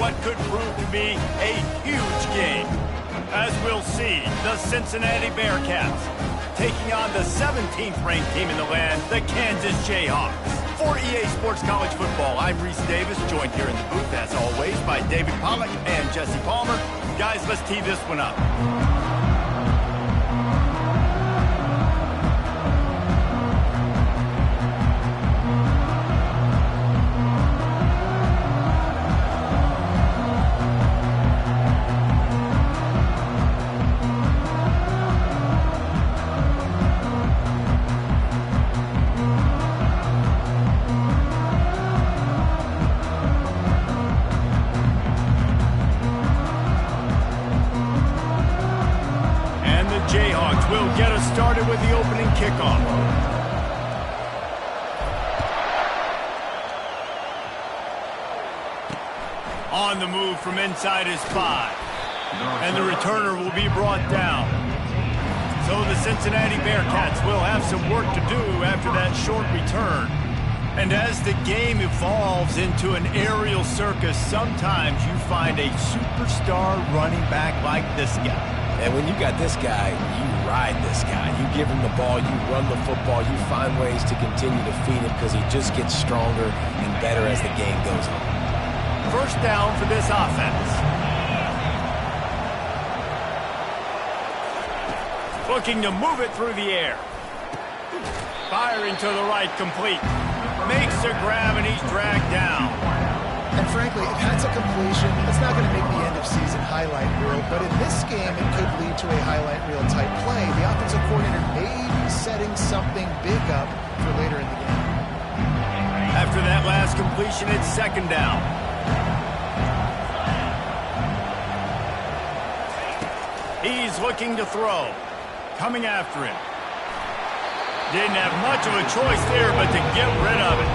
what could prove to be a huge game. As we'll see, the Cincinnati Bearcats taking on the 17th ranked team in the land, the Kansas Jayhawks. For EA Sports College Football, I'm Reese Davis, joined here in the booth, as always, by David Pollack and Jesse Palmer. Guys, let's tee this one up. Jayhawks will get us started with the opening kickoff. On the move from inside his 5. And the returner will be brought down. So the Cincinnati Bearcats will have some work to do after that short return. And as the game evolves into an aerial circus, sometimes you find a superstar running back like this guy. And when you got this guy, you ride this guy. You give him the ball, you run the football, you find ways to continue to feed him because he just gets stronger and better as the game goes on. First down for this offense. Looking to move it through the air. Firing to the right, complete. Makes a grab and he's dragged down. And frankly, if that's a completion, it's not going to make the end-of-season highlight reel, but in this game, it could lead to a highlight reel type play. The offensive coordinator may be setting something big up for later in the game. After that last completion, it's second down. He's looking to throw. Coming after him. Didn't have much of a choice there, but to get rid of it.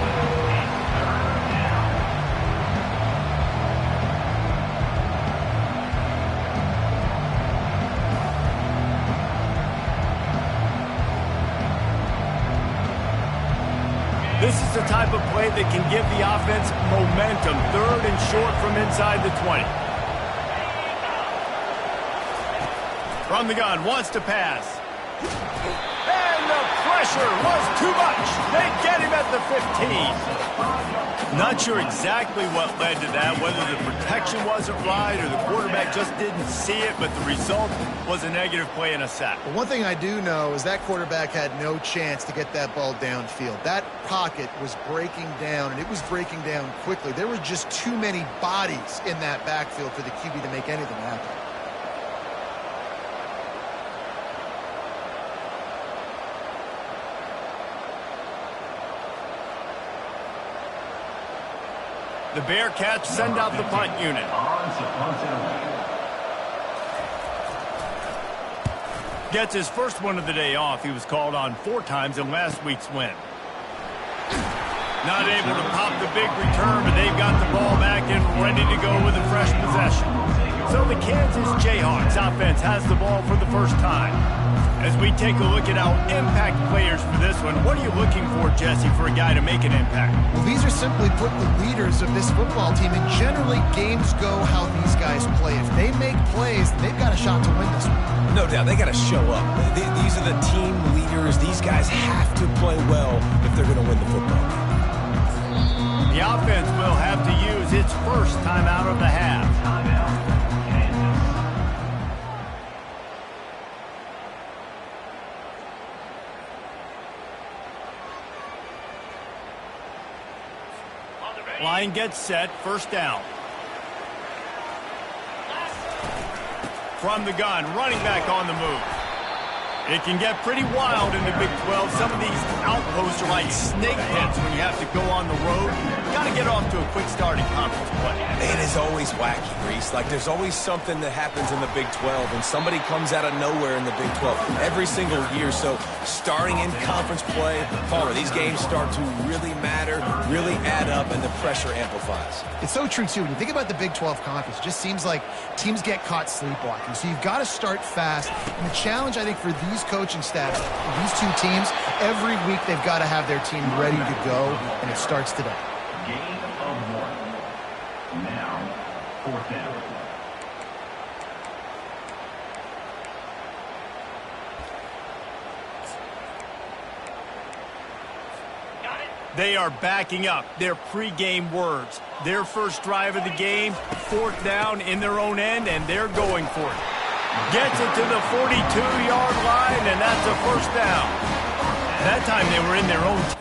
This is the type of play that can give the offense momentum. Third and short from inside the 20. From the gun, wants to pass. And the pressure was too much. They get him at the 15. Not sure exactly what led to that, whether the protection wasn't right or the quarterback just didn't see it, but the result was a negative play and a sack. But one thing I do know is that quarterback had no chance to get that ball downfield. That pocket was breaking down, and it was breaking down quickly. There were just too many bodies in that backfield for the QB to make anything happen. The Bearcats send out the punt unit. Gets his first one of the day off. He was called on 4 times in last week's win. Not able to pop the big return, but they've got the ball back and ready to go with a fresh possession. So the Kansas Jayhawks offense has the ball for the first time. As we take a look at our impact players for this one, what are you looking for, Jesse, for a guy to make an impact? Well, these are simply put the leaders of this football team, and generally games go how these guys play. If they make plays, they've got a shot to win this one. No doubt, they got to show up. These are the team leaders. These guys have to play well if they're going to win the football game. The offense will have to use its first timeout of the half. Line gets set, first down. From the gun, running back on the move. It can get pretty wild in the Big 12. Some of these outposts are like snake pits when you have to go on the road. You got to get off to a quick start in conference play. It is always wacky, Reese. Like, there's always something that happens in the Big 12, and somebody comes out of nowhere in the Big 12 every single year. So, starting in conference play, Palmer, these games start to really matter, really add up, and the pressure amplifies. It's so true, too. When you think about the Big 12 conference, it just seems like teams get caught sleepwalking. So, you've got to start fast. And the challenge, I think, for these coaching staffs, these two teams, every week they've got to have their team ready to go, and it starts today. Gain of 1. Now, Fourth down. They are backing up their pregame words. Their first drive of the game, fourth down in their own end, and they're going for it. Gets it to the 42-yard line, and that's a first down. That time they were in their own.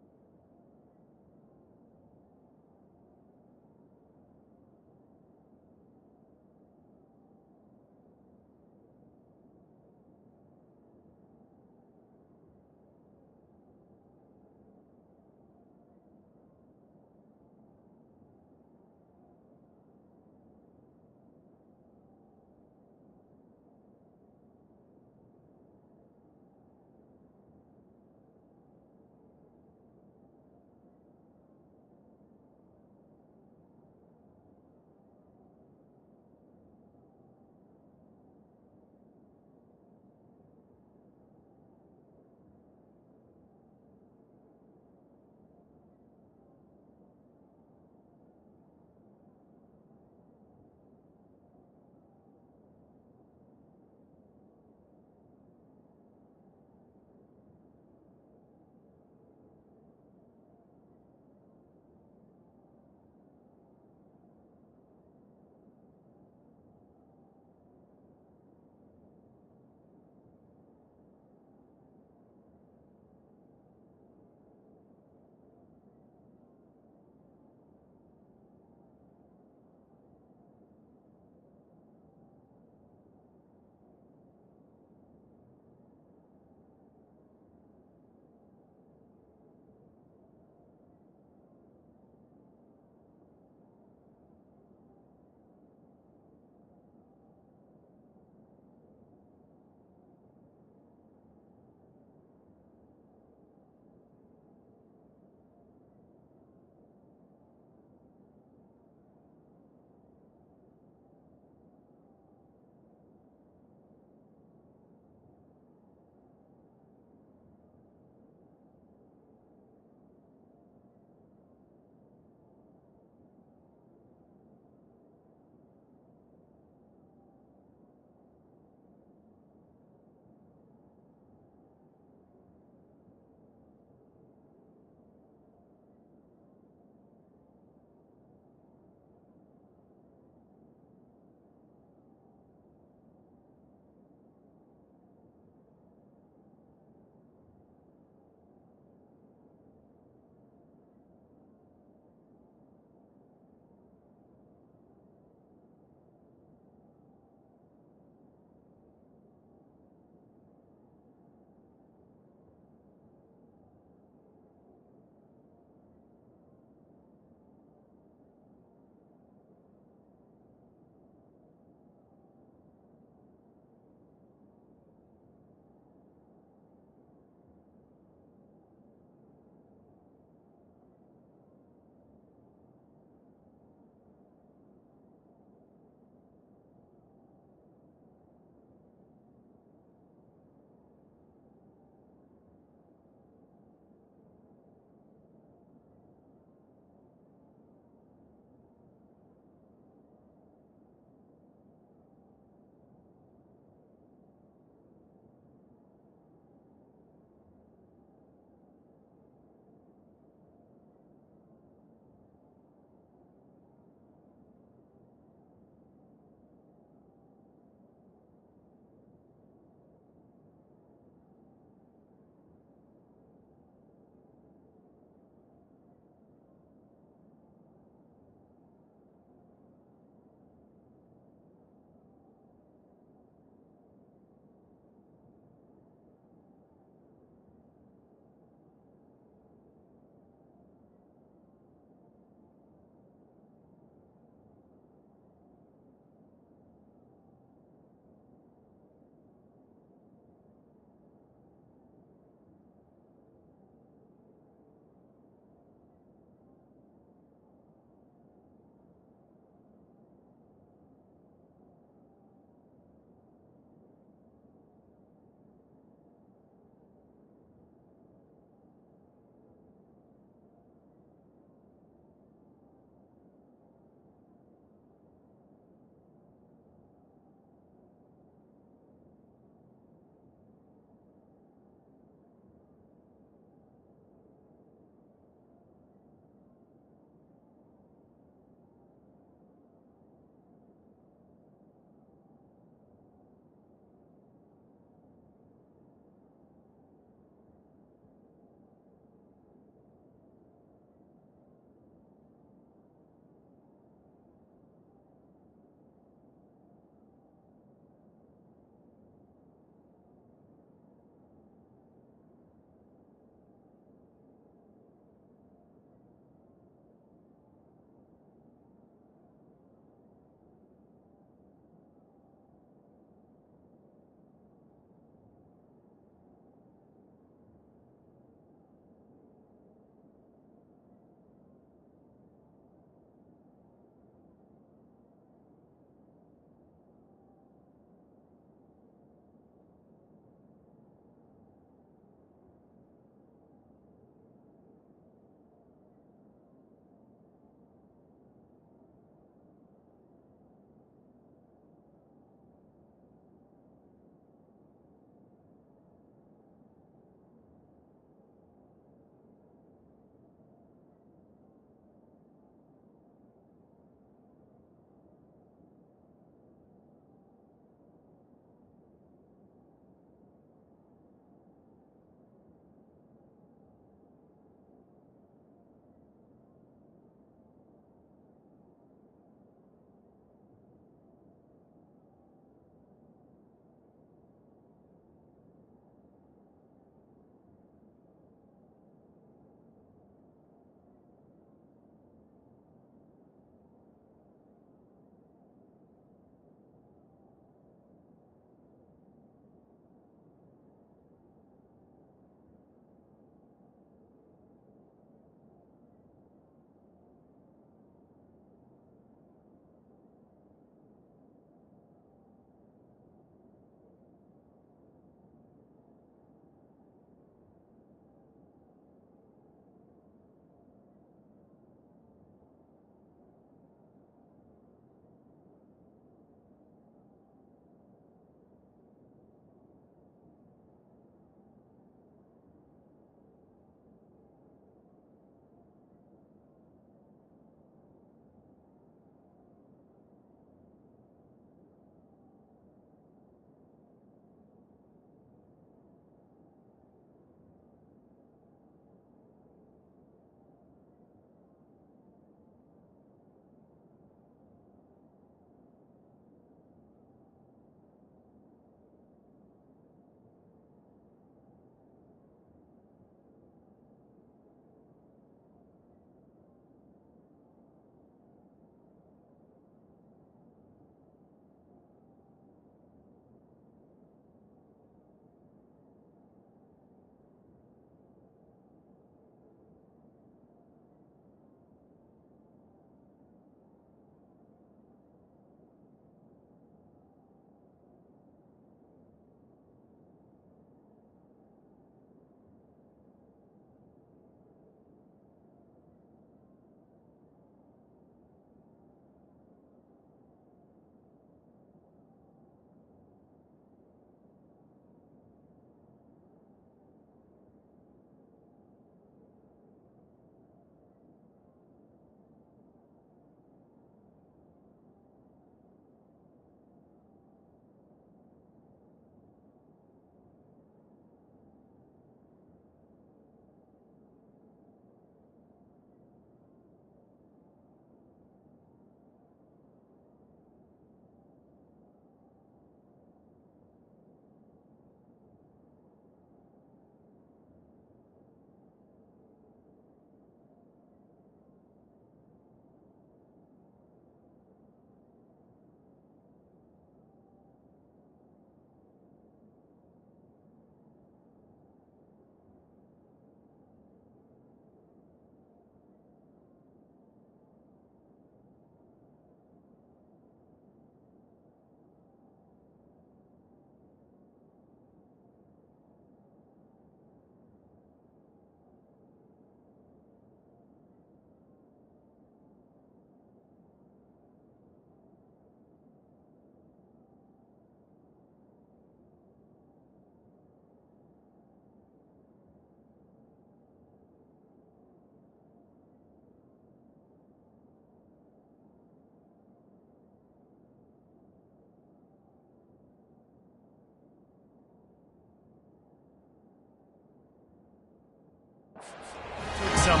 some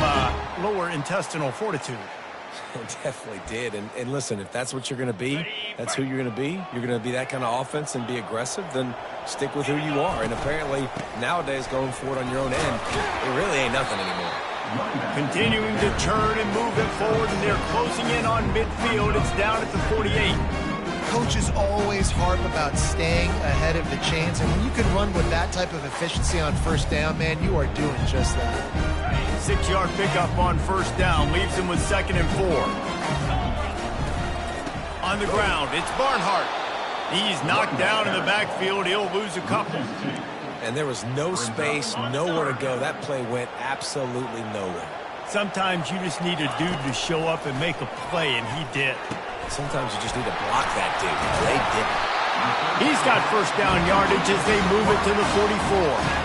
lower intestinal fortitude. It definitely did. And listen, if that's what you're going to be, that's who you're going to be. You're going to be that kind of offense and be aggressive, then stick with who you are. And apparently, nowadays, going for it on your own end, it really ain't nothing anymore. Continuing to churn and move it forward, and they're closing in on midfield. It's down at the 48. Coaches always harp about staying ahead of the chains, and when you can run with that type of efficiency on first down, man, you are doing just that. 6-yard pickup on first down leaves him with 2nd and 4. On the ground, it's Barnhart. He's knocked down in the backfield. He'll lose a couple. And there was no space, nowhere to go. That play went absolutely nowhere. Sometimes you just need a dude to show up and make a play, and he did. Sometimes you just need to block that dude. They didn't. He's got first down yardage as they move it to the 44.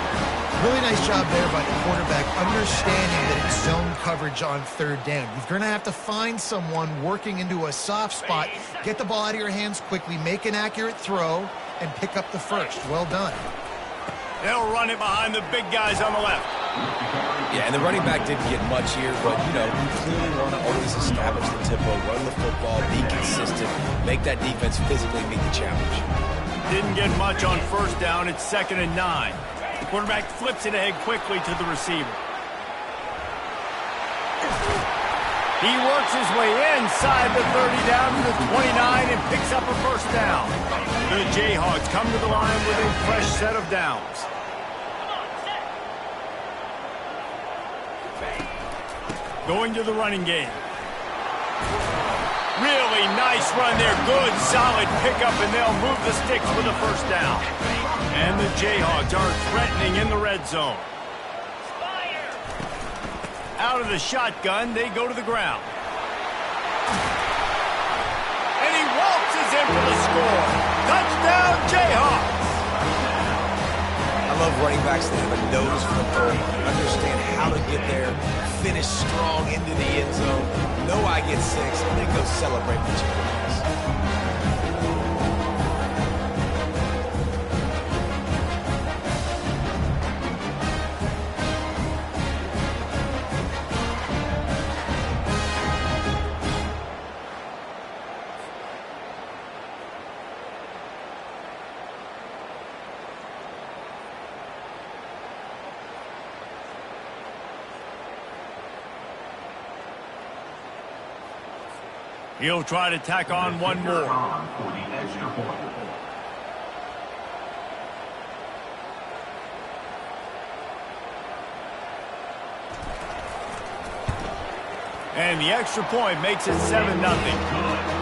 Really nice job there by the quarterback, understanding that it's zone coverage on 3rd down. You're going to have to find someone working into a soft spot, get the ball out of your hands quickly, make an accurate throw, and pick up the first. Well done. They'll run it behind the big guys on the left. Yeah, and the running back didn't get much here, but, you know, you clearly want to always establish the tempo, run the football, be consistent, make that defense physically meet the challenge. Didn't get much on first down. It's 2nd and 9. Quarterback flips it ahead quickly to the receiver. He works his way inside the 30 down to the 29 and picks up a first down. The Jayhawks come to the line with a fresh set of downs. Going to the running game. Really nice run there. Good, solid pickup, and they'll move the sticks with a first down. And the Jayhawks are threatening in the red zone. Out of the shotgun, they go to the ground. And he waltzes in for the score. Touchdown, Jayhawks! I love running backs that have a nose for the ball, understand how to get there, finish strong into the end zone, know I get 6, and then go celebrate the chicken wings. He'll try to tack on one more. And the extra point makes it 7-0.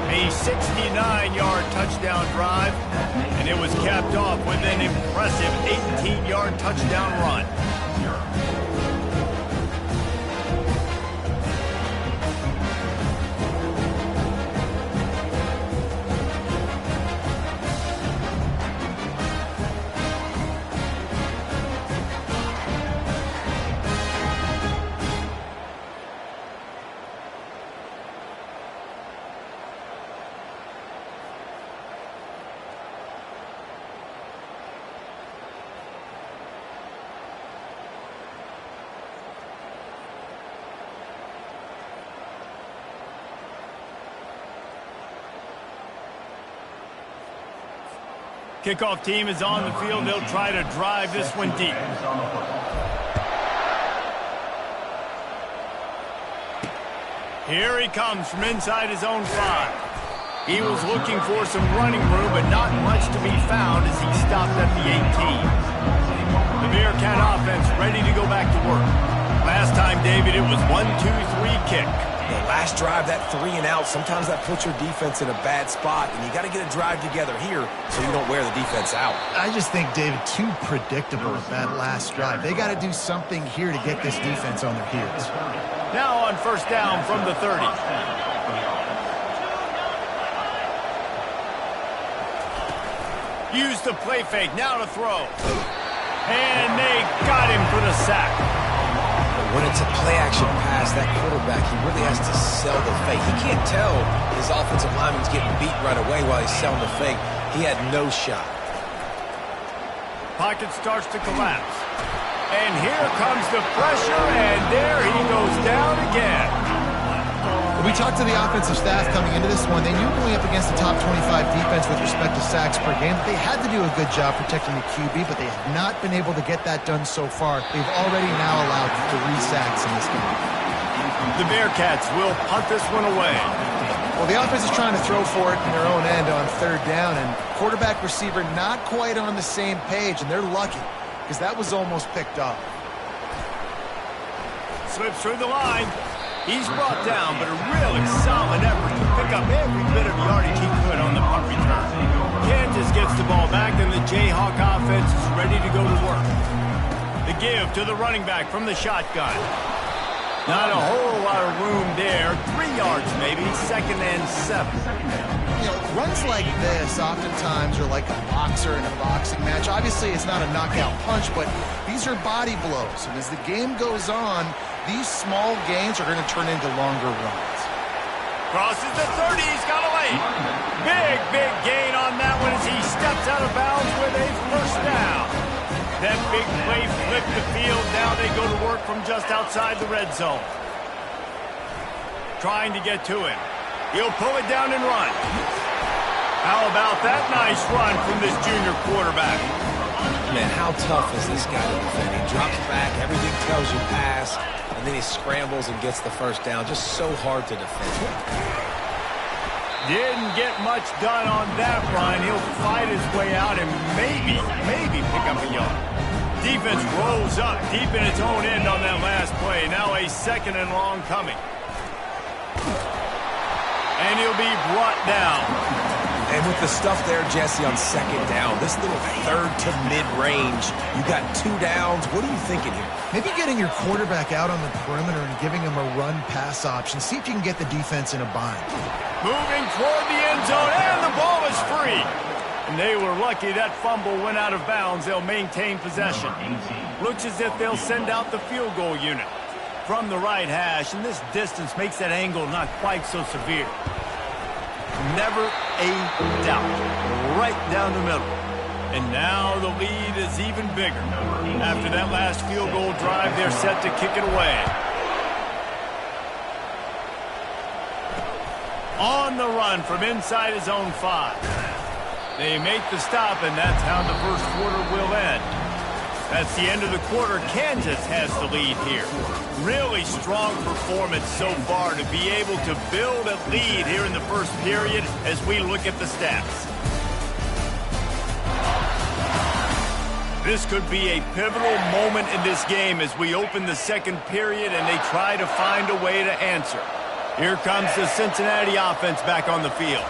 A 69-yard touchdown drive, and it was capped off with an impressive 18-yard touchdown run. Kickoff team is on the field. They'll try to drive this one deep. Here he comes from inside his own 5. He was looking for some running room, but not much to be found as he stopped at the 18. The Bearcat offense ready to go back to work. Last time, David, it was 1-2-3 kick. The last drive, that 3 and out, sometimes that puts your defense in a bad spot, and you got to get a drive together here so you don't wear the defense out. I just think, David, too predictable that last drive. They got to do something here to get this defense on their heels. Now on first down from the 30. Use the play fake, now to throw. And they got him for the sack. When it's a play-action pass, that quarterback, he really has to sell the fake. He can't tell his offensive lineman's getting beat right away while he's selling the fake. He had no shot. Pocket starts to collapse. And here comes the pressure, and there he goes talked to the offensive staff coming into this one. They knew going up against the top 25 defense with respect to sacks per game, they had to do a good job protecting the QB, but they have not been able to get that done so far. They've already now allowed 3 sacks in this game. The Bearcats will punt this one away. Well, the offense is trying to throw for it in their own end on 3rd down, and quarterback receiver not quite on the same page, and they're lucky because that was almost picked off. Slips through the line. He's brought down, but a really solid effort to pick up every bit of yardage he could on the punt return. Kansas gets the ball back, and the Jayhawk offense is ready to go to work. The give to the running back from the shotgun. Not a whole lot of room there. 3 yards maybe, 2nd and 7. You know, runs like this oftentimes are like a boxer in a boxing match. Obviously, it's not a knockout punch, but these are body blows. And as the game goes on, these small gains are going to turn into longer runs. Crosses the 30. He's got a lane. Big gain on that one as he steps out of bounds with a 1st down. That big play flipped the field. Now they go to work from just outside the red zone. Trying to get to him. He'll pull it down and run. How about that nice run from this junior quarterback? Man, how tough is this guy to defend? He drops back, everything tells you pass, and then he scrambles and gets the 1st down. Just so hard to defend. Didn't get much done on that run. He'll fight his way out and maybe pick up a yard. Defense rolls up deep in its own end on that last play. Now a 2nd and long coming. And he'll be brought down. And with the stuff there, Jesse, on 2nd down, this little 3rd to mid-range, you got 2 downs. What are you thinking here? Maybe getting your quarterback out on the perimeter and giving him a run-pass option. See if you can get the defense in a bind. Moving toward the end zone, and the ball is free. And they were lucky that fumble went out of bounds. They'll maintain possession. Looks as if they'll send out the field goal unit from the right hash, and this distance makes that angle not quite so severe. Never a doubt. Right down the middle. And now the lead is even bigger. After that last field goal drive, they're set to kick it away. On the run from inside his own 5. They make the stop, and that's how the 1st quarter will end. That's the end of the quarter. Kansas has the lead here. Really strong performance so far to be able to build a lead here in the 1st period as we look at the stats. This could be a pivotal moment in this game as we open the 2nd period and they try to find a way to answer. Here comes the Cincinnati offense back on the field.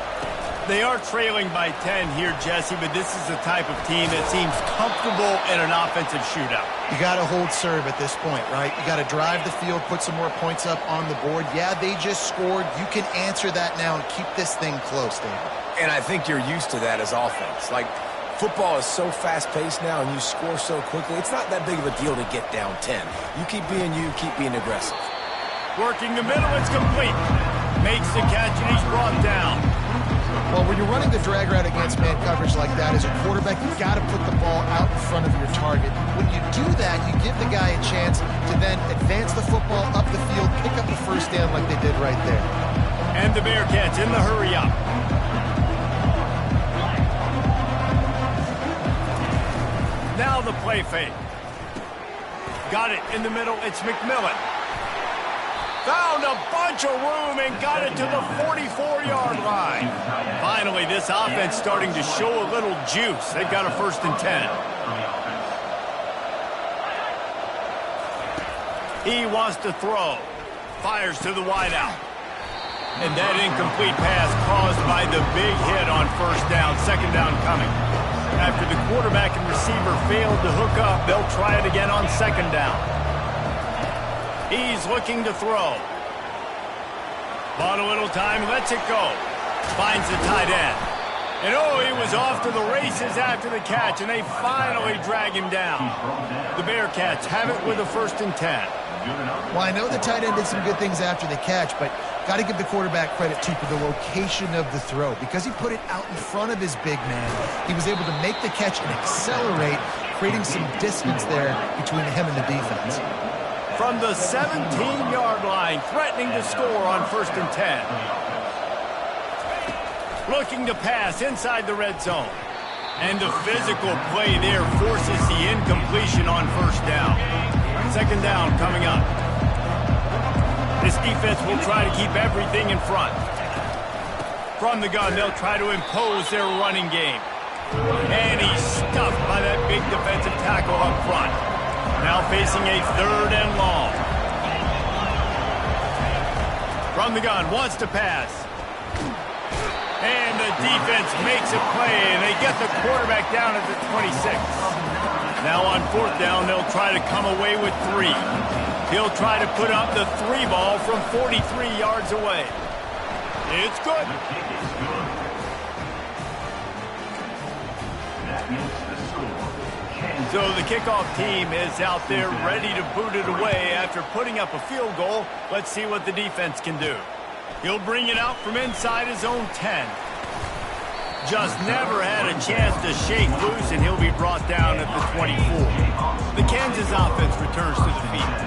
They are trailing by 10 here, Jesse, but this is the type of team that seems comfortable in an offensive shootout. You got to hold serve at this point, right? You got to drive the field, put some more points up on the board. Yeah, they just scored. You can answer that now and keep this thing close, David. And I think you're used to that as offense. Like, football is so fast-paced now and you score so quickly, it's not that big of a deal to get down 10. You keep being you, keep being aggressive. Working the middle, it's complete. Makes the catch and he's brought down. Well, when you're running the drag route against man coverage like that, as a quarterback, you've got to put the ball out in front of your target. When you do that, you give the guy a chance to then advance the football up the field, pick up the 1st down like they did right there. And the Bearcats in the hurry up. Now the play fake. Got it in the middle. It's McMillan. Found a bunch of room and got it to the 44-yard line. Finally, this offense starting to show a little juice. They've got a 1st and 10. He wants to throw. Fires to the wideout. And that incomplete pass caused by the big hit on 1st down. 2nd down coming. After the quarterback and receiver failed to hook up, they'll try it again on 2nd down. He's looking to throw. Bought a little time, lets it go. Finds the tight end. And oh, he was off to the races after the catch, and they finally drag him down. The Bearcats have it with a 1st and 10. Well, I know the tight end did some good things after the catch, but got to give the quarterback credit, too, for the location of the throw. Because he put it out in front of his big man, he was able to make the catch and accelerate, creating some distance there between him and the defense. from the 17-yard line, threatening to score on 1st and 10. Looking to pass inside the red zone. And the physical play there forces the incompletion on 1st down. 2nd down coming up. This defense will try to keep everything in front. From the gun, they'll try to impose their running game. And he's stuffed by that big defensive tackle up front. Now facing a 3rd and long. From the gun, wants to pass. And the defense makes a play, and they get the quarterback down at the 26. Now on 4th down, they'll try to come away with 3. He'll try to put up the 3 ball from 43 yards away. It's good. So the kickoff team is out there ready to boot it away after putting up a field goal. Let's see what the defense can do. He'll bring it out from inside his own 10. Just never had a chance to shake loose, and he'll be brought down at the 24. The Kansas offense returns to the field.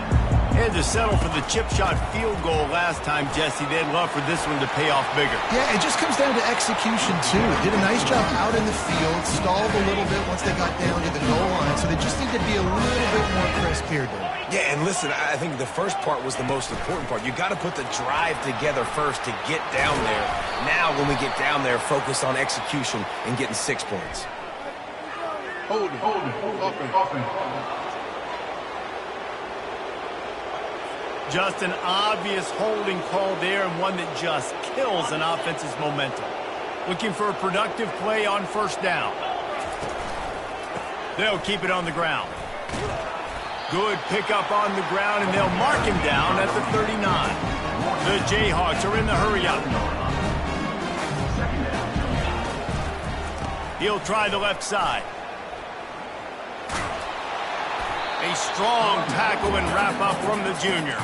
They had to settle for the chip shot field goal last time, Jesse. They'd love for this one to pay off bigger. Yeah, it just comes down to execution, too. They did a nice job out in the field, stalled a little bit once they got down to the goal line, so they just need to be a little bit more crisp here, Dave. Yeah, and listen, I think the first part was the most important part. You got to put the drive together first to get down there. Now, when we get down there, focus on execution and getting 6 points. Hold it, open. Just an obvious holding call there, and one that just kills an offense's momentum. Looking for a productive play on 1st down. They'll keep it on the ground. Good pickup on the ground, and they'll mark him down at the 39. The Jayhawks are in the hurry-up. He'll try the left side. A strong tackle and wrap-up from the junior.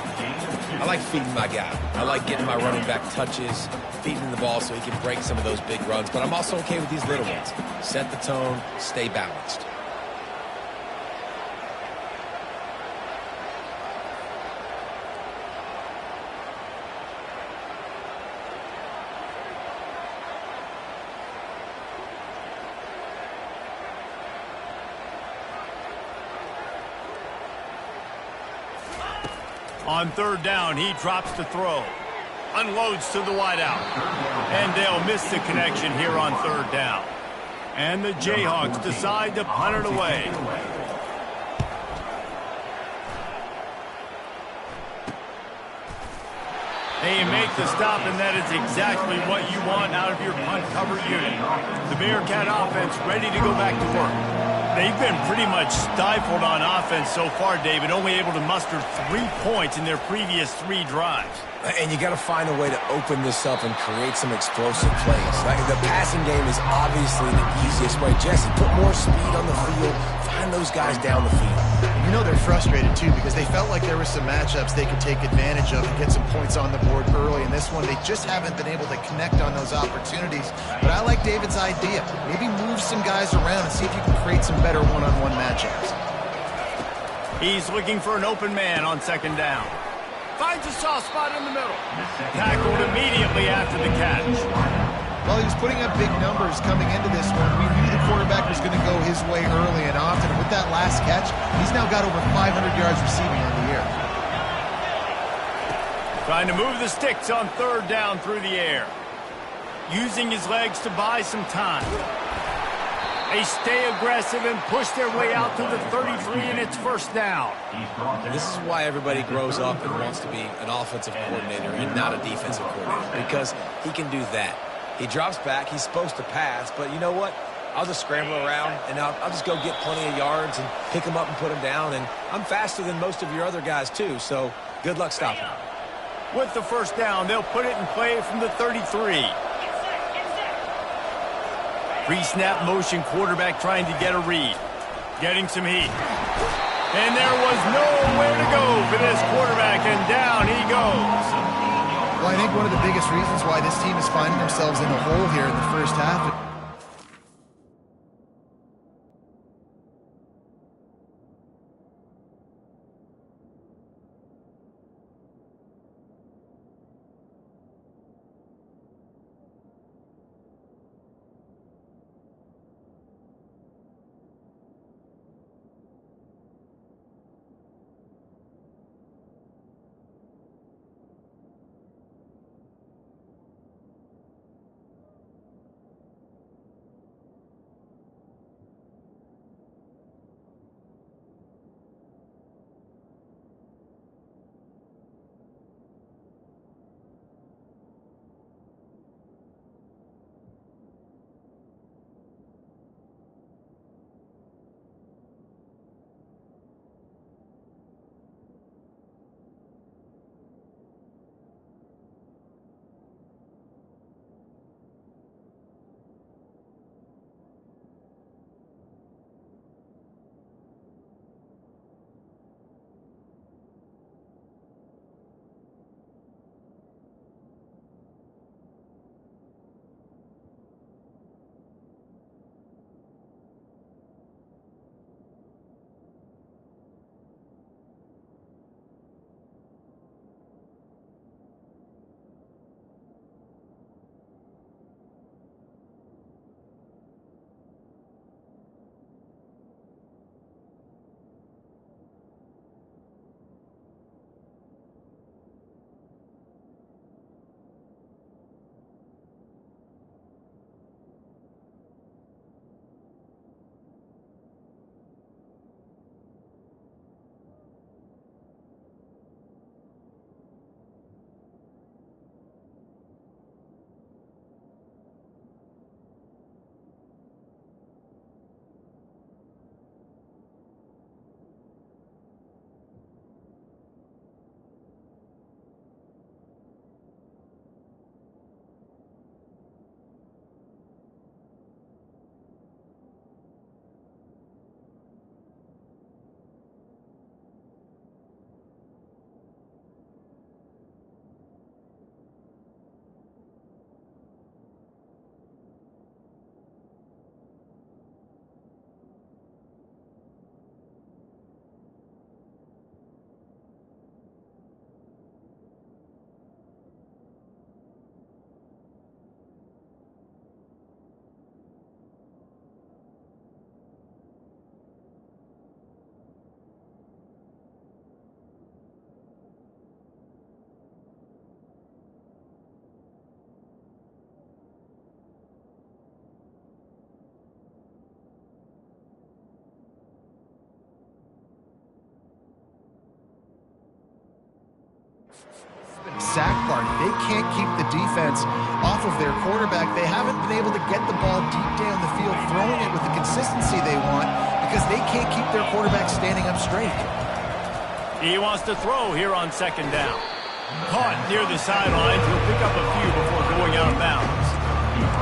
I like feeding my guy. I like getting my running back touches, feeding the ball so he can break some of those big runs. But I'm also okay with these little ones. Set the tone, stay balanced. On 3rd down, he drops to throw. Unloads to the wideout. And they'll miss the connection here on 3rd down. And the Jayhawks decide to punt it away. They make the stop, and that is exactly what you want out of your punt cover unit. The Bearcat offense ready to go back to work. They've been pretty much stifled on offense so far, David, only able to muster 3 points in their previous 3 drives. And you got to find a way to open this up and create some explosive plays. Like the passing game is obviously the easiest way. Jesse, put more speed on the field. Find those guys down the field. You know they're frustrated, too, because they felt like there were some matchups they could take advantage of and get some points on the board early. In this one, they just haven't been able to connect on those opportunities. But I like David's idea. Maybe move some guys around and see if you can create some better one-on-one matchups. He's looking for an open man on 2nd down. Finds a soft spot in the middle. Tackled immediately after the catch. Well, he was putting up big numbers coming into this one. We knew the quarterback was going to go his way early and often. And with that last catch, he's now got over 500 yards receiving on the year. Trying to move the sticks on 3rd down through the air. Using his legs to buy some time. They stay aggressive and push their way out to the 33, and it's 1st down. This is why everybody grows up and wants to be an offensive coordinator and not a defensive coordinator, because he can do that. He drops back. He's supposed to pass, but you know what? I'll just scramble around, and I'll just go get plenty of yards and pick him up and put him down, and I'm faster than most of your other guys, too, so good luck stopping him. With the 1st down, they'll put it in play from the 33. Pre-snap motion quarterback trying to get a read. Getting some heat. And there was nowhere to go for this quarterback, and down he goes. Well, I think one of the biggest reasons why this team is finding themselves in a hole here in the first half Sack party. They can't keep the defense off of their quarterback. They haven't been able to get the ball deep down the field, throwing it with the consistency they want because they can't keep their quarterback standing up straight. He wants to throw here on second down. Caught near the sidelines. He'll pick up a few before going out of bounds.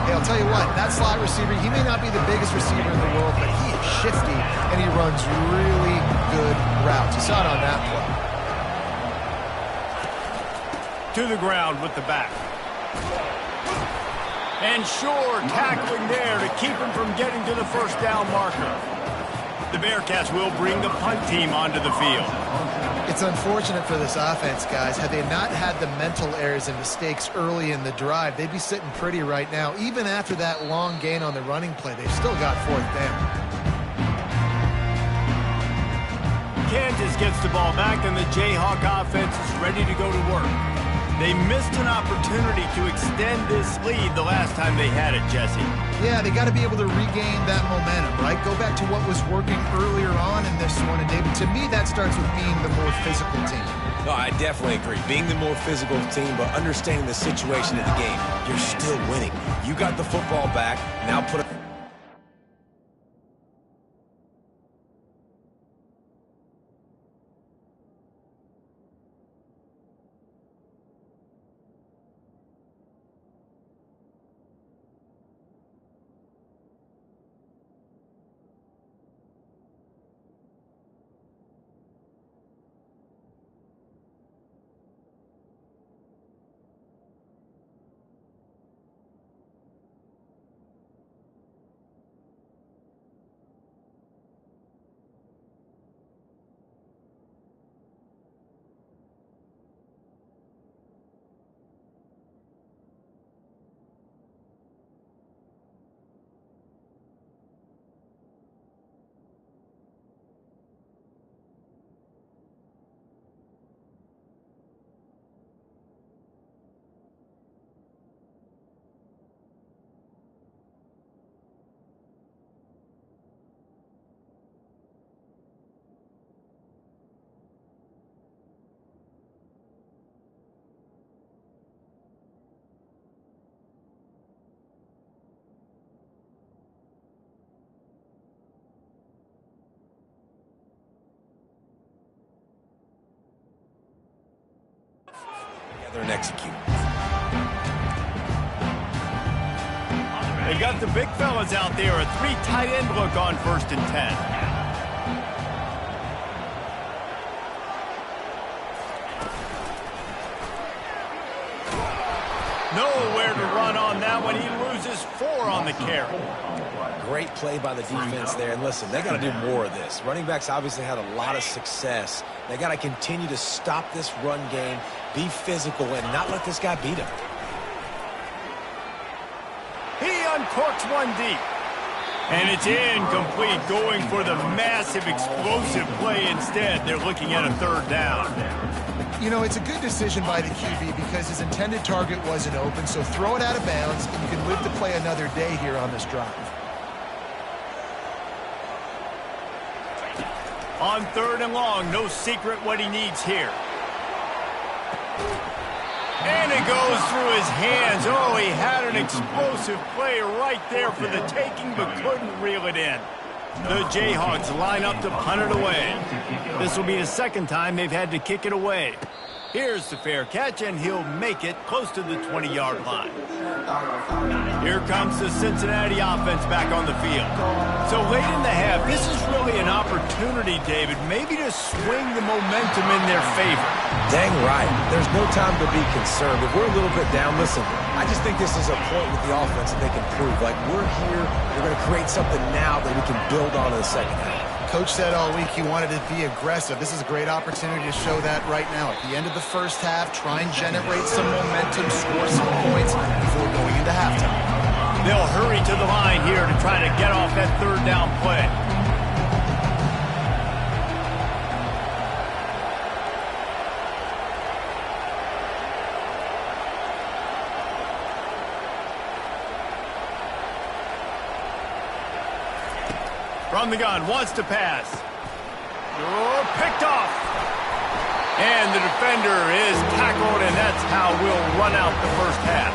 Hey, I'll tell you what, that slot receiver, he may not be the biggest receiver in the world, but he is shifty, and he runs really good routes. You saw it on that play. To the ground with the back. And sure, tackling there to keep him from getting to the first down marker. The Bearcats will bring the punt team onto the field. It's unfortunate for this offense, guys. Had they not had the mental errors and mistakes early in the drive, they'd be sitting pretty right now. Even after that long gain on the running play, they've still got fourth down. Kansas gets the ball back, and the Jayhawk offense is ready to go to work. They missed an opportunity to extend this lead the last time they had it, Jesse. Yeah, they got to be able to regain that momentum, right? Go back to what was working earlier on in this one. And David, to me, that starts with being the more physical team. No, I definitely agree. Being the more physical team, but understanding the situation of the game. You're still winning. You got the football back. Now put it. And execute. They got the big fellas out there. A 3 tight end look on 1st and 10. Nowhere to run on that one. He loses 4 on the carry. Great play by the defense there. And listen, they got to do more of this. Running backs obviously had a lot of success. They got to continue to stop this run game, be physical, and not let this guy beat him. He uncorks one deep. And it's incomplete, going for the massive explosive play instead. They're looking at a 3rd down. You know, it's a good decision by the QB because his intended target wasn't open, so throw it out of bounds, and you can live to play another day here on this drive. On 3rd and long, no secret what he needs here. And it goes through his hands. Oh, he had an explosive play right there for the taking, but couldn't reel it in. The Jayhawks line up to punt it away. This will be the 2nd time they've had to kick it away. Here's the fair catch, and he'll make it close to the 20-yard line. Here comes the Cincinnati offense back on the field. So late in the half, this is really an opportunity, David, maybe to swing the momentum in their favor. Dang right. There's no time to be concerned. If we're a little bit down, listen, I just think this is a point with the offense that they can prove. Like, we're here, we're going to create something now that we can build on in the second half. Coach said all week he wanted to be aggressive. This is a great opportunity to show that right now. At the end of the first half, try and generate some momentum, score some points before going into halftime. They'll hurry to the line here to try to get off that 3rd down play. From the gun, wants to pass. Oh, picked off. And the defender is tackled, and that's how we'll run out the first half.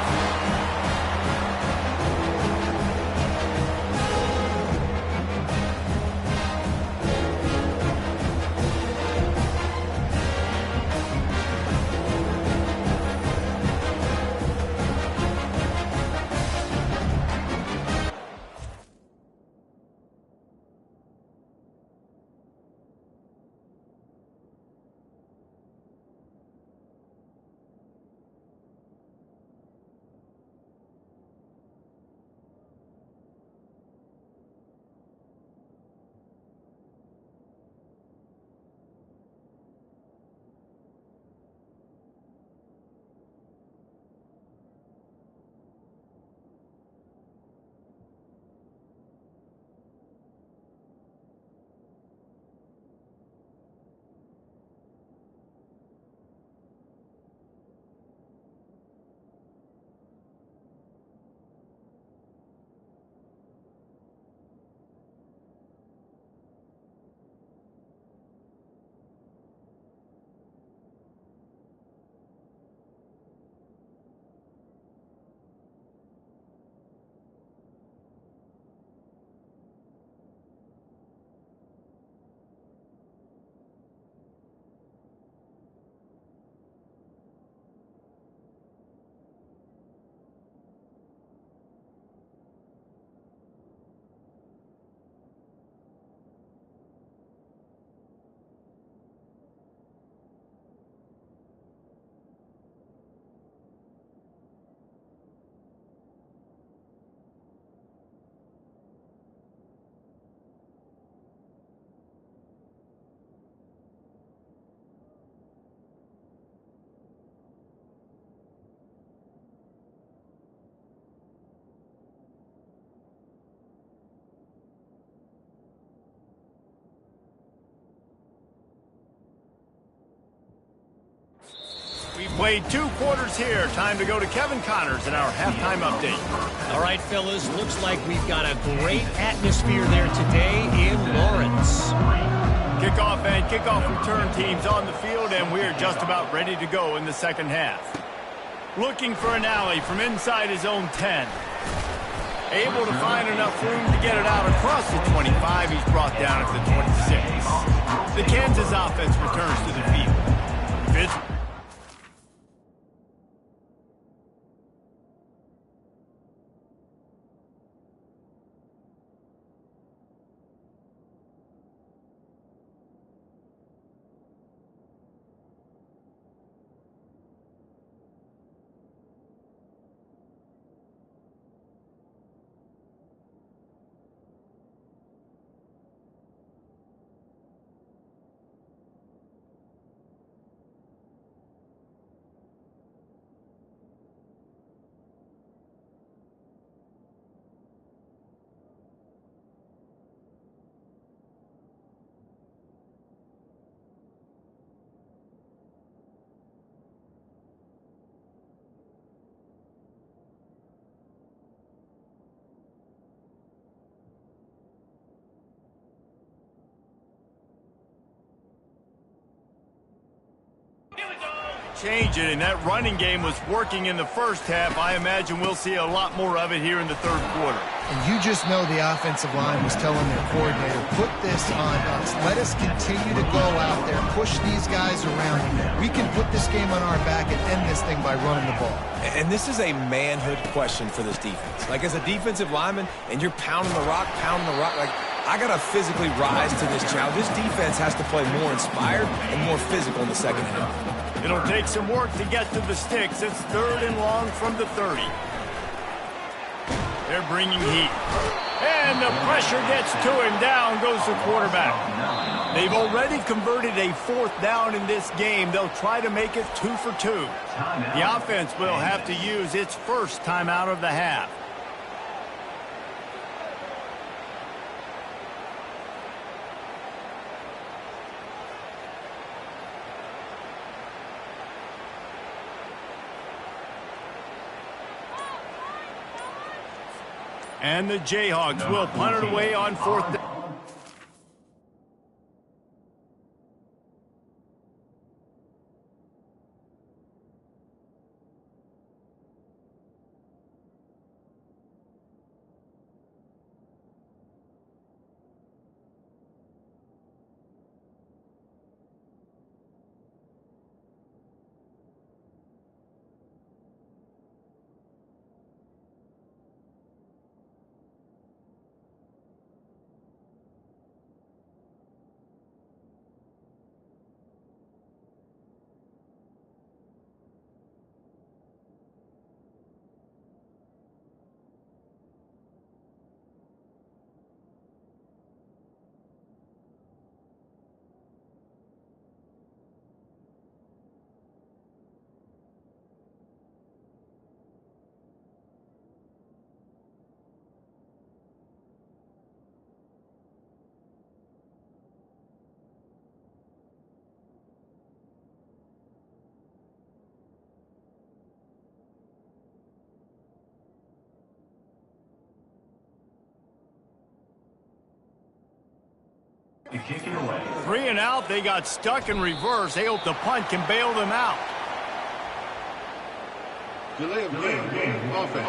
We played 2 quarters here. Time to go to Kevin Connors in our halftime update. All right, fellas, looks like we've got a great atmosphere there today in Lawrence. Kickoff and kickoff return teams on the field, and we're just about ready to go in the second half. Looking for an alley from inside his own 10. Able to find enough room to get it out across the 25. He's brought down at the 26. The Kansas offense returns to the field. Fitz. Change it, and that running game was working in the first half. I imagine we'll see a lot more of it here in the third quarter. And you just know the offensive line was telling their coordinator, put this on us. Let us continue to go out there, push these guys around. We can put this game on our back and end this thing by running the ball. And this is a manhood question for this defense. Like, as a defensive lineman, and you're pounding the rock, like, I got to physically rise to this challenge. This defense has to play more inspired and more physical in the second half. It'll take some work to get to the sticks. It's 3rd and long from the 30. They're bringing heat. And the pressure gets to him. Down goes the quarterback. They've already converted a 4th down in this game. They'll try to make it 2 for 2. The offense will have to use its first timeout of the half. And the Jayhawks will punt it away on 4th down. kick it away. 3 and out. They got stuck in reverse. They hope the punt can bail them out. Delay of game. Offense.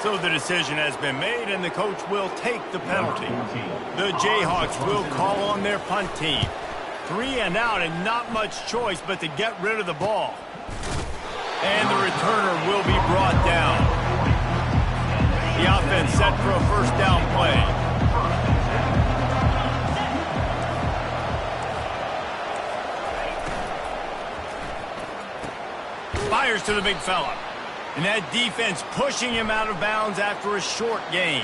So the decision has been made, and the coach will take the penalty. The Jayhawks will call on their punt team. 3 and out, and not much choice but to get rid of the ball. And the returner will be brought down. The offense set for a first down play. Fires to the big fella. And that defense pushing him out of bounds after a short gain.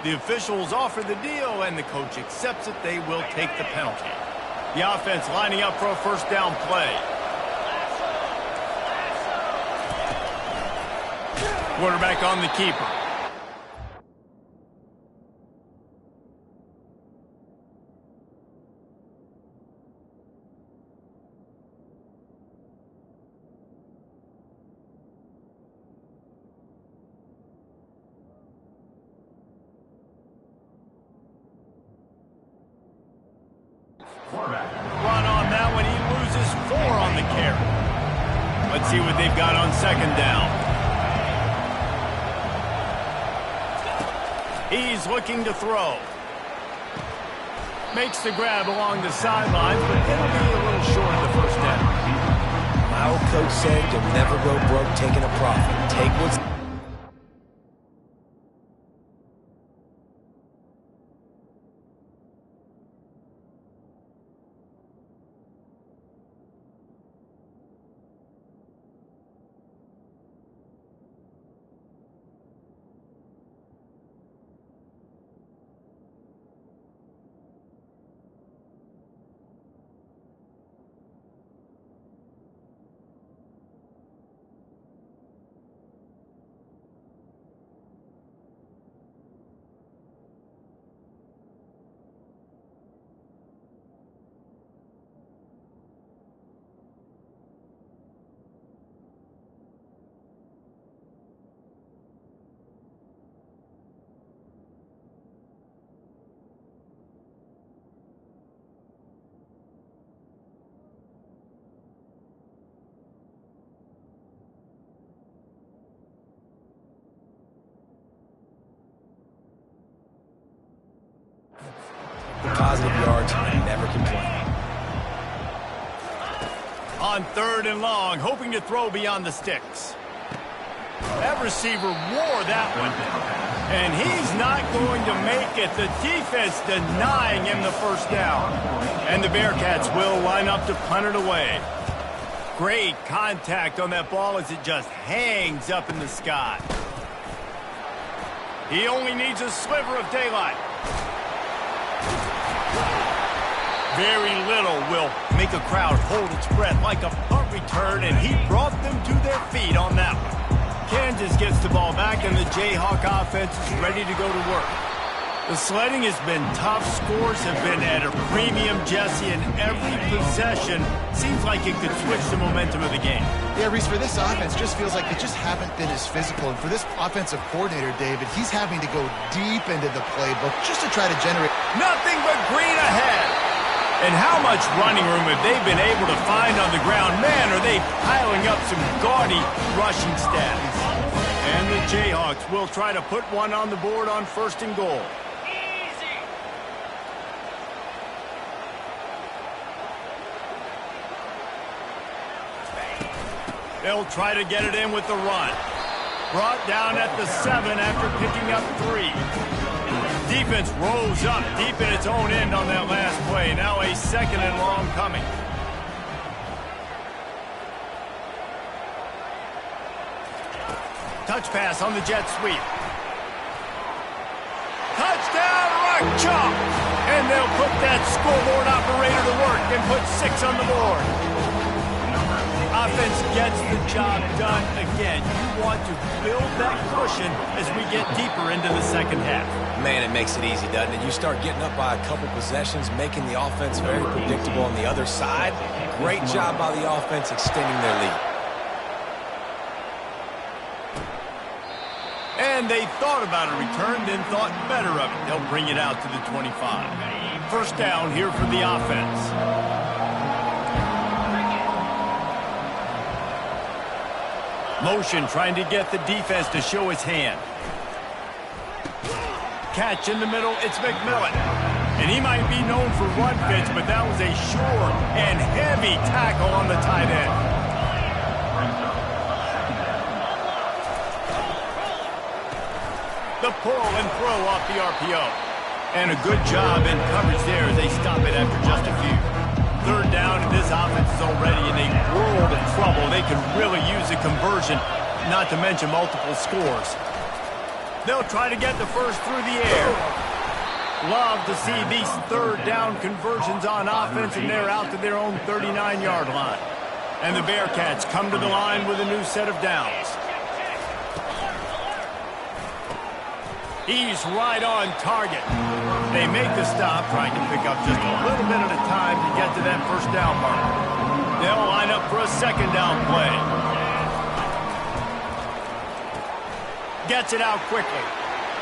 The officials offer the deal, and the coach accepts it. They will take the penalty. The offense lining up for a first down play. Quarterback on the keeper. Run on that one. He loses 4 on the carry. Let's see what they've got on second down. He's looking to throw. Makes the grab along the sidelines, but they'll be a little short of the first down. My old coach said you'll never go broke taking a profit. Take what's... Positive yards, and never complain. On 3rd and long, hoping to throw beyond the sticks. That receiver wore that one. And he's not going to make it. The defense denying him the first down. And the Bearcats will line up to punt it away. Great contact on that ball as it just hangs up in the sky. He only needs a sliver of daylight. Very little will make a crowd hold its breath like a punt return, and he brought them to their feet on that one. Kansas gets the ball back, and the Jayhawk offense is ready to go to work. The sledding has been tough. Scores have been at a premium, Jesse, and every possession seems like it could switch the momentum of the game. Yeah, Reese, for this offense, just feels like they just haven't been as physical. And for this offensive coordinator, David, he's having to go deep into the playbook just to try to generate. Nothing but green ahead. And how much running room have they been able to find on the ground? Man, are they piling up some gaudy rushing stats. And the Jayhawks will try to put one on the board on 1st and goal. They'll try to get it in with the run. Brought down at the 7 after picking up 3. Defense rose up deep in its own end on that last play. Now a 2nd and long coming. Touch pass on the jet sweep. Touchdown, Rock Chalk! And they'll put that scoreboard operator to work and put 6 on the board. Offense gets the job done again. You want to build that cushion as we get deeper into the second half. Man, it makes it easy, doesn't it? You start getting up by a couple possessions, making the offense very predictable on the other side. Great job by the offense extending their lead. And they thought about a return, then thought better of it. They'll bring it out to the 25. First down here for the offense. Motion trying to get the defense to show his hand. Catch in the middle, it's McMillan. And he might be known for run fits, but that was a sure and heavy tackle on the tight end. The pull and throw off the RPO. And a good job in coverage there as they stop it after just a few. Third down, and this offense is already in a world of trouble. They could really use a conversion, not to mention multiple scores. They'll try to get the first through the air. Love to see these third down conversions on offense, and they're out to their own 39-yard line. And the Bearcats come to the line with a new set of downs. He's right on target. They make the stop, trying to pick up just a little bit at a time to get to that first down mark. They'll line up for a second down play. Gets it out quickly.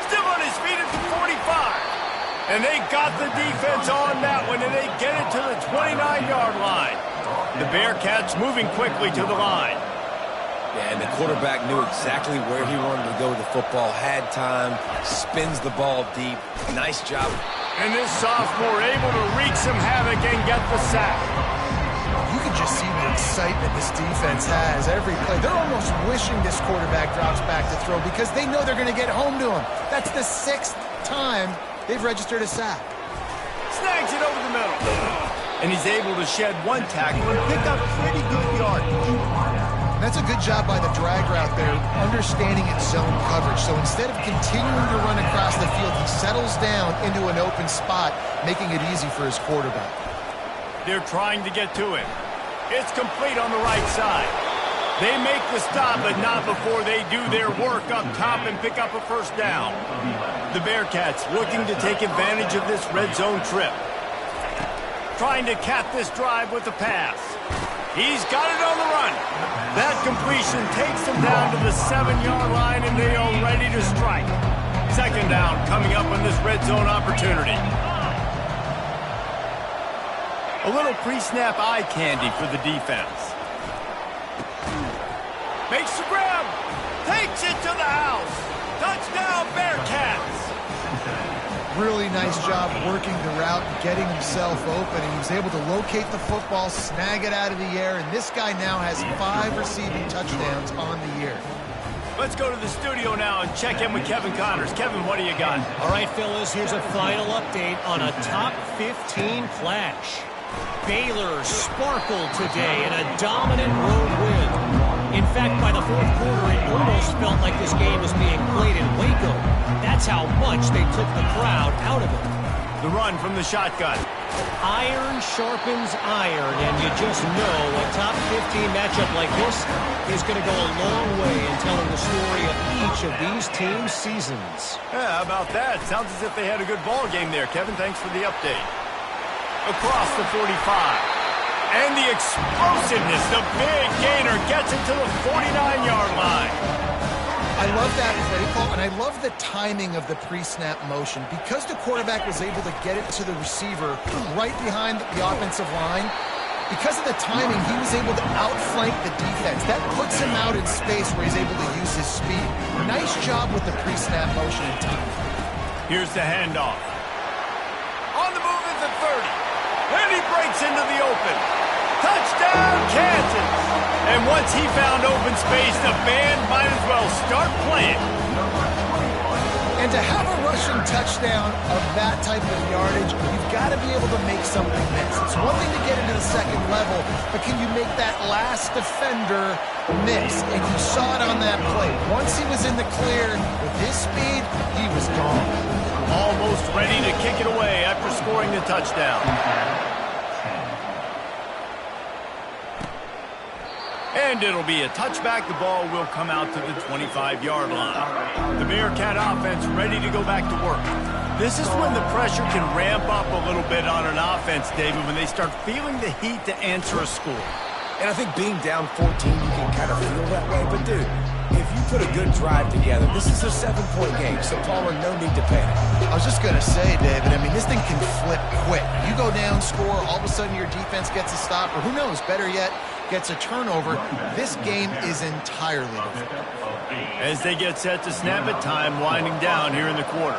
Still on his feet at the 45. And they got the defense on that one, and they get it to the 29-yard line. The Bearcats moving quickly to the line. Yeah, and the quarterback knew exactly where he wanted to go with the football, had time, spins the ball deep. Nice job. And this sophomore able to wreak some havoc and get the sack. You can just see the excitement this defense has every play. They're almost wishing this quarterback drops back to throw because they know they're going to get home to him. That's the 6th time they've registered a sack. Snags it over the middle. And he's able to shed one tackle and pick up pretty good yardage. That's a good job by the drag route there, understanding its zone coverage. So instead of continuing to run across the field, he settles down into an open spot, making it easy for his quarterback. They're trying to get to him. It's complete on the right side. They make the stop, but not before they do their work up top and pick up a first down. The Bearcats looking to take advantage of this red zone trip. Trying to cap this drive with the pass. He's got it on the run. That completion takes them down to the 7-yard line, and they are ready to strike. Second down coming up on this red zone opportunity. A little pre-snap eye candy for the defense. Makes the grab. Takes it to the house. Touchdown, Bearcats. Really nice job working the route and getting himself open. And he was able to locate the football, snag it out of the air, and this guy now has 5 receiving touchdowns on the year. Let's go to the studio now and check in with Kevin Connors. Kevin, what do you got? All right, fellas, here's a final update on a top 15 clash. Baylor sparkled today in a dominant road win. In fact, by the fourth quarter, it almost felt like this game was being played in Waco. That's how much they took the crowd out of it. The run from the shotgun. Iron sharpens iron, and you just know a top 15 matchup like this is going to go a long way in telling the story of each of these teams' seasons. Yeah, how about that? Sounds as if they had a good ball game there. Kevin, thanks for the update. Across the 45. And the explosiveness, the big gainer gets it to the 49-yard line. I love that play call, and I love the timing of the pre-snap motion. Because the quarterback was able to get it to the receiver right behind the offensive line, because of the timing, he was able to outflank the defense. That puts him out in space where he's able to use his speed. Nice job with the pre-snap motion and timing. Here's the handoff. On the move is the 30. And he breaks into the open. Touchdown, Kansas! And once he found open space, the band might as well start playing. And to have a rushing touchdown of that type of yardage, you've got to be able to make something miss. It's one thing to get into the second level, but can you make that last defender miss? And you saw it on that play. Once he was in the clear with his speed, he was gone. Almost ready to kick it away after scoring the touchdown. And it'll be a touchback. The ball will come out to the 25-yard line. The Bearcat offense ready to go back to work. This is when the pressure can ramp up a little bit on an offense, David, when they start feeling the heat to answer a score. And I think being down 14, you can kind of feel that way. But, dude, if you put a good drive together. This is a 7-point game, so Palmer, no need to panic. I was just going to say, David, I mean, this thing can flip quick. You go down, score, all of a sudden your defense gets a stop, or who knows, better yet, gets a turnover. This game is entirely different. As they get set to snap it, time winding down here in the quarter.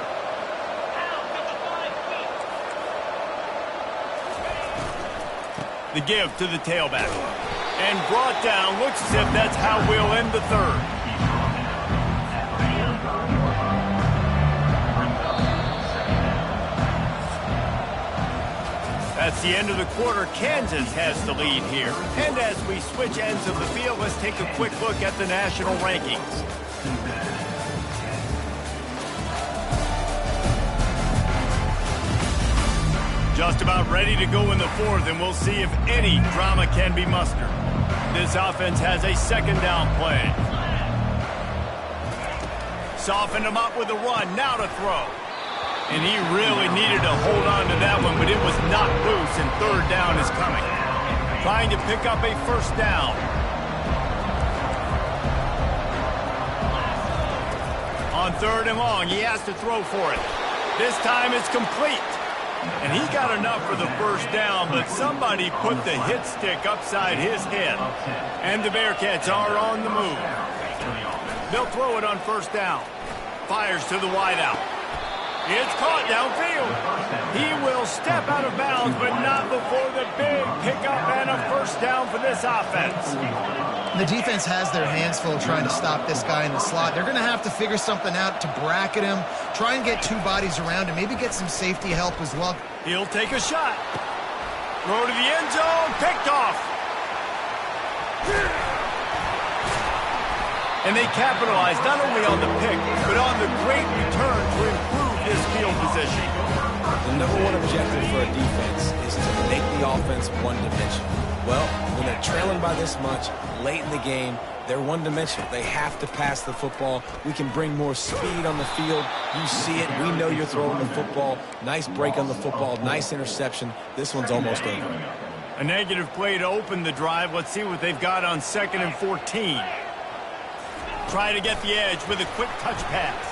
The give to the tailback. And brought down. Looks as if that's how we'll end the third. That's the end of the quarter. Kansas has the lead here. And as we switch ends of the field, let's take a quick look at the national rankings. Just about ready to go in the fourth, and we'll see if any drama can be mustered. This offense has a second down play. Softened him up with a run, now to throw. And he really needed to hold on to that one, but it was knocked loose, and third down is coming. Trying to pick up a first down. On third and long, he has to throw for it. This time it's complete. And he got enough for the first down, but somebody put the hit stick upside his head. And the Bearcats are on the move. They'll throw it on first down. Fires to the wideout. It's caught downfield. He will step out of bounds, but not before the big pickup and a first down for this offense. The defense has their hands full trying to stop this guy in the slot. They're going to have to figure something out to bracket him, try and get two bodies around him, maybe get some safety help as well. He'll take a shot. Throw to the end zone, picked off. And they capitalized not only on the pick, but on the great return to improve his field position. The number one objective for a defense is to make the offense one-dimensional. Well, when they're trailing by this much, late in the game, they're one-dimensional. They have to pass the football. We can bring more speed on the field. You see it. We know you're throwing the football. Nice break on the football. Nice interception. This one's almost over. A negative play to open the drive. Let's see what they've got on 2nd and 14. Try to get the edge with a quick touch pass.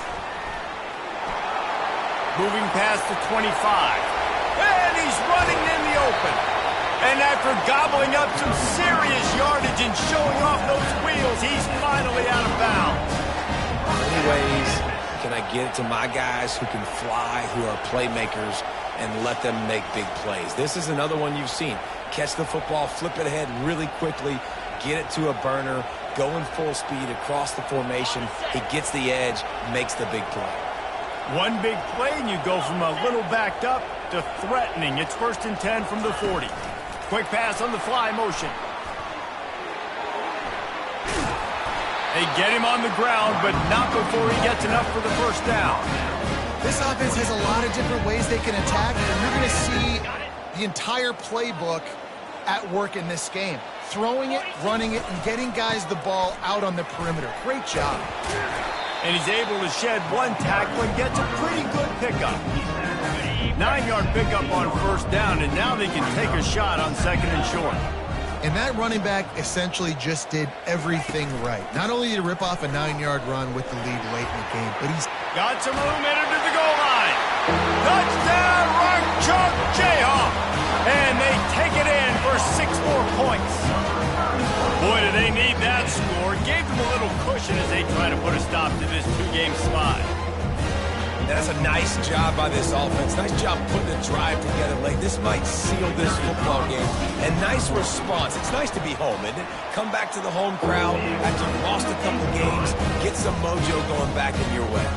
Moving past the 25. And he's running in the open. And after gobbling up some serious yardage and showing off those wheels, he's finally out of bounds. Many ways can I get it to my guys who can fly, who are playmakers, and let them make big plays. This is another one you've seen. Catch the football, flip it ahead really quickly, get it to a burner, going full speed across the formation. He gets the edge, makes the big play. One big play, and you go from a little backed up to threatening. It's 1st and 10 from the 40. Quick pass on the fly motion. They get him on the ground, but not before he gets enough for the first down. This offense has a lot of different ways they can attack, and you're going to see the entire playbook at work in this game. Throwing it, running it, and getting guys the ball out on the perimeter. Great job. And he's able to shed one tackle and gets a pretty good pickup. 9-yard pickup on first down, and now they can take a shot on 2nd and short. And that running back essentially just did everything right. Not only did he rip off a 9-yard run with the lead late in the game, but he's got some room headed to the goal line. Touchdown, Rock Chalk Jayhawk. And they take it in for 6 more points. Boy, do they need that score. Gave them a little cushion as they try to put a stop to this 2-game slide. That's a nice job by this offense. Nice job putting the drive together late. This might seal this football game. And nice response. It's nice to be home, isn't it? Come back to the home crowd after you lost a couple games. Get some mojo going back in your way.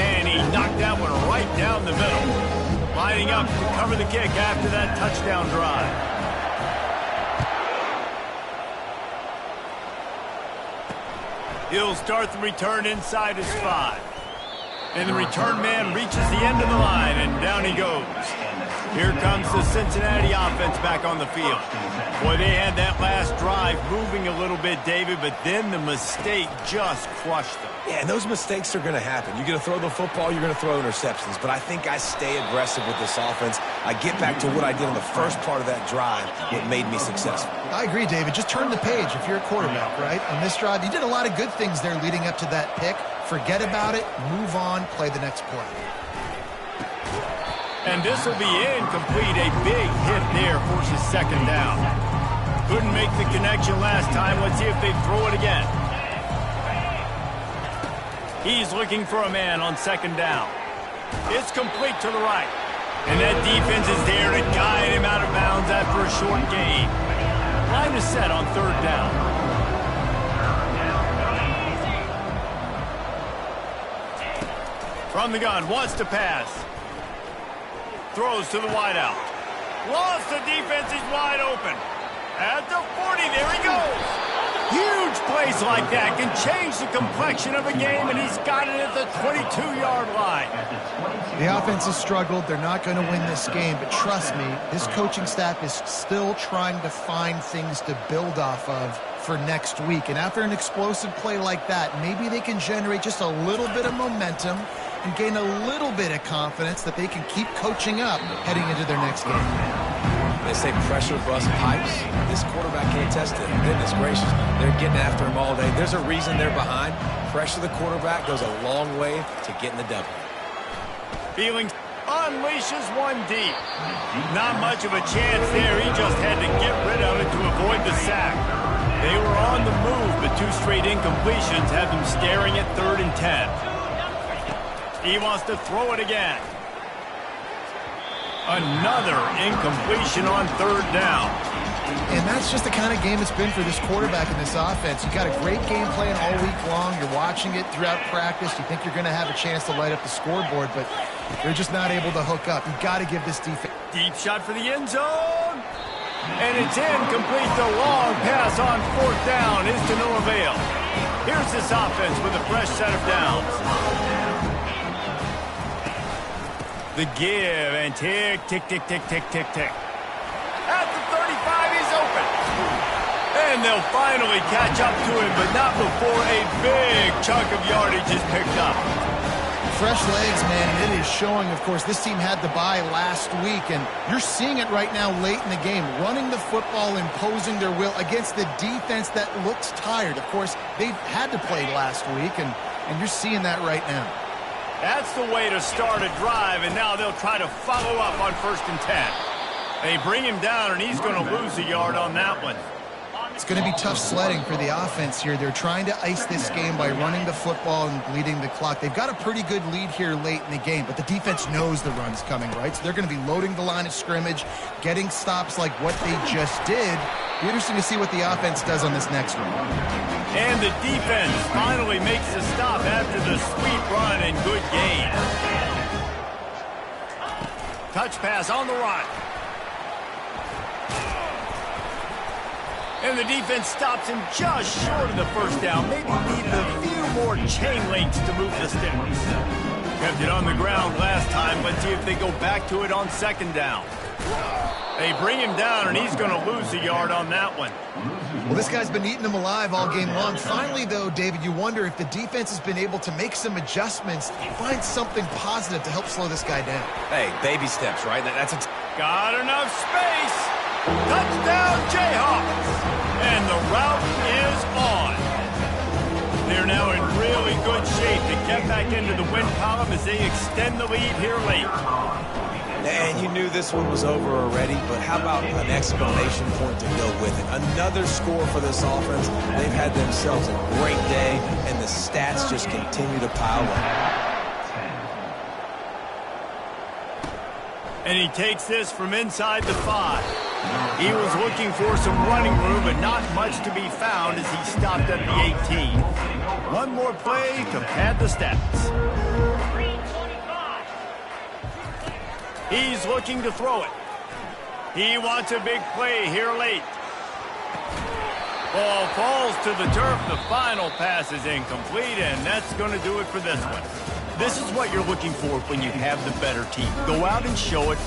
And he knocked that one right down the middle. Lining up to cover the kick after that touchdown drive. He'll start the return inside his 5. And the return man reaches the end of the line, and down he goes. Here comes the Cincinnati offense back on the field. Boy, they had that last drive moving a little bit, David, but then the mistake just crushed them. Yeah, and those mistakes are going to happen. You're going to throw the football, you're going to throw interceptions. But I think I stay aggressive with this offense. I get back to what I did in the first part of that drive, what made me successful. I agree, David. Just turn the page if you're a quarterback, right? On this drive, you did a lot of good things there leading up to that pick. Forget about it, move on, play the next play. And this will be incomplete. A big hit there forces second down. Couldn't make the connection last time. Let's see if they throw it again. He's looking for a man on second down. It's complete to the right. And that defense is there to guide him out of bounds after a short gain. Line is set on third down. From the gun, wants to pass. Throws to the wideout. Lost the defense, he's wide open. At the 40, there he goes. Huge plays like that can change the complexion of a game, and he's got it at the 22-yard line. The offense has struggled. They're not going to win this game, but trust me, this coaching staff is still trying to find things to build off of for next week. And after an explosive play like that, maybe they can generate just a little bit of momentum and gain a little bit of confidence that they can keep coaching up heading into their next game. They say pressure bust pipes. This quarterback can't test it. Goodness gracious, they're getting after him all day. There's a reason they're behind. Pressure the quarterback goes a long way to getting the W. Feelings unleashes one deep. Not much of a chance there. He just had to get rid of it to avoid the sack. They were on the move, but two straight incompletions have them staring at 3rd and 10. He wants to throw it again. Another incompletion on 3rd down. And that's just the kind of game it's been for this quarterback in this offense. You got a great game plan all week long. You're watching it throughout practice. You think you're going to have a chance to light up the scoreboard, but they're just not able to hook up. You've got to give this defense. Deep shot for the end zone. And it's incomplete. The long pass on 4th down is to no avail. Here's this offense with a fresh set of downs. The give and tick, tick, tick, tick, tick, tick, tick. At the 35, he's open. And they'll finally catch up to him, but not before a big chunk of yardage is picked up. Fresh legs, man, and it is showing, of course. This team had the bye last week, and you're seeing it right now late in the game. Running the football, imposing their will against the defense that looks tired. Of course, they've had to play last week, and you're seeing that right now. That's the way to start a drive, and now they'll try to follow up on 1st and 10. They bring him down, and he's going to lose a yard on that one. It's going to be tough sledding for the offense here. They're trying to ice this game by running the football and leading the clock. They've got a pretty good lead here late in the game, but the defense knows the run's coming, right? So they're going to be loading the line of scrimmage, getting stops like what they just did. It'll be interesting to see what the offense does on this next one. And the defense finally makes the stop after the sweet run and good gain. Touch pass on the run. And the defense stops him just short of the 1st down. Maybe needed a few more chain links to move the sticks. Kept it on the ground last time. Let's see if they go back to it on 2nd down. They bring him down, and he's going to lose a yard on that one. Well, this guy's been eating them alive all game long. Finally, though, David, you wonder if the defense has been able to make some adjustments, find something positive to help slow this guy down. Hey, baby steps, right? Got enough space. Touchdown, Jayhawks. And the route is on. They're now in really good shape to get back into the win column as they extend the lead here late. And you knew this one was over already, but how about an exclamation point to go with it? Another score for this offense. They've had themselves a great day, and the stats just continue to pile up. And he takes this from inside the 5. He was looking for some running room, but not much to be found as he stopped at the 18. One more play to pad the stats. He's looking to throw it. He wants a big play here late. Ball falls to the turf. The final pass is incomplete, and that's going to do it for this one. This is what you're looking for when you have the better team. Go out and show it.